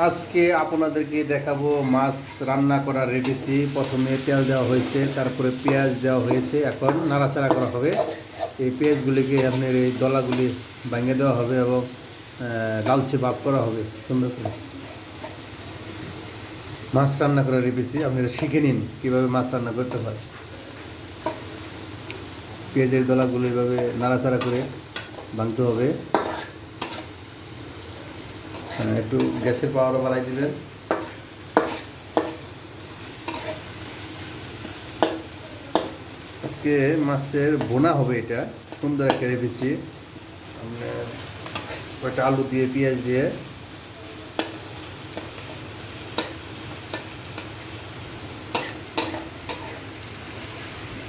আজকে আপনাদেরকে দেখাবো মাছ রান্না করার রেসিপি। প্রথমে তেল দেওয়া হয়েছে, তারপরে পেঁয়াজ দেওয়া হয়েছে, এখন নাড়াচাড়া করা হবে। এই পেঁয়াজগুলিকে আপনার এই দলাগুলি ভেঙে দেওয়া হবে এবং লালচে ভাগ করা হবে সুন্দর করে। মাছ রান্না করার রেসিপি আপনারা শিখে নিন কীভাবে মাছ রান্না করতে হয়। পেঁয়াজের দলাগুলো এইভাবে নাড়াচাড়া করে ভাঙতে হবে। একটু গ্যাসের পাওয়ারও বাড়াই দিবেন। আজকে মাছের বোনা হবে, এটা সুন্দর একটা রেসিপি। আমরা কয়েকটা আলু দিয়ে পেঁয়াজ দিয়ে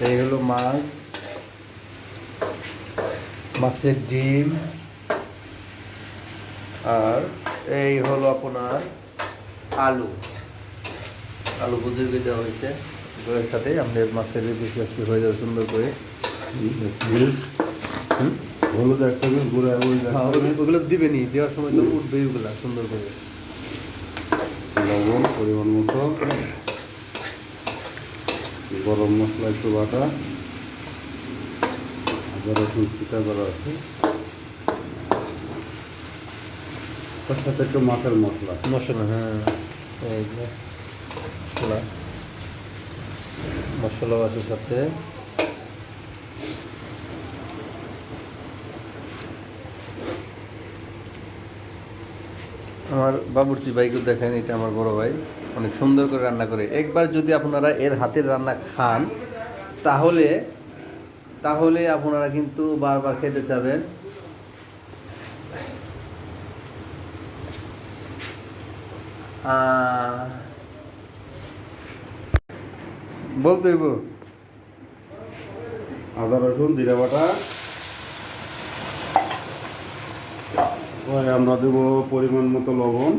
এই হলো মাছ, মাছের ডিম, আর এই হলো আপনার আলু আলু বুঝে দেওয়া হয়েছে। এর সাথে আমাদের মাছের রেসিপি আজকে হয়ে যাবে সুন্দর করে। হলুদ একটা গুঁড়া ওগুলো দিবেনি, দেওয়ার সময় তো উঠবে ওগুলা সুন্দর করে। লবণ পরিমাণ মতো, গরম মশলা একটু বাটা, আদা রসুন চিটা করা আছে, তার সাথে একটু মাছের মশলা। হ্যাঁ, এই যে মশলা আছে সাথে। আমার বাবুর্চি ভাইকে দেখেন, এটা আমার বড় ভাই, অনেক সুন্দর করে রান্না করে। একবার যদি আপনারা এর হাতের রান্না খান তাহলে তাহলে আপনারা কিন্তু বারবার খেতে চাবেন। বলতে হইব আদা রসুন জিরা বাটা, আমরা দেবো পরিমাণ মতো লবণ।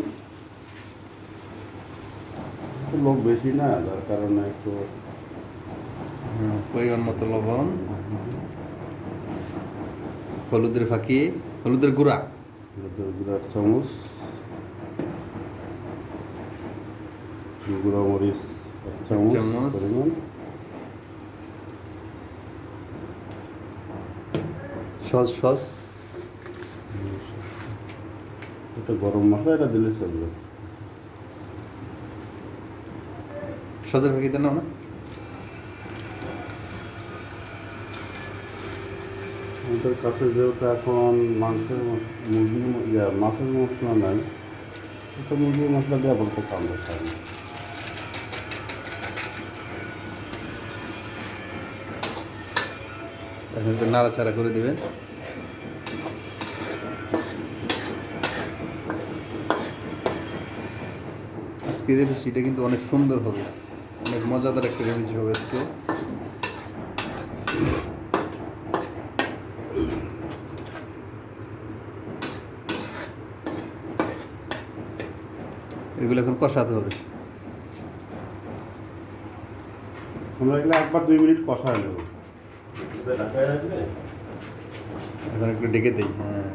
লোক বেশি না, যার কারণে একটু পরিমাণ মতো লবণ, হলুদের ফাঁকি, হলুদের গুঁড়া, এক চামচ, গুঁড়া মরিচ এক চামচ পরিমাণ, সস এটা গরম মশলা, এটা দিলে চলবে। সসের ফাঁকি দেন না? আমাদের কাছে যেহেতু এখন মাংসের মাছের মশলা নাই, এটা মুরগির মশলা দিয়ে বলতে আমরা খাই না। এখন একটু নাড়াচাড়া করে দিবেন। আজকের রেসিপিটা কিন্তু অনেক সুন্দর হবে, অনেক মজাদার একটা রেসিপি হবে আজকে। এগুলো এখন কষাতে হবে। আমরা এগুলো একবার 2 মিনিট কষায় নেব। এখন একটু ডেকে দিই। হ্যাঁ,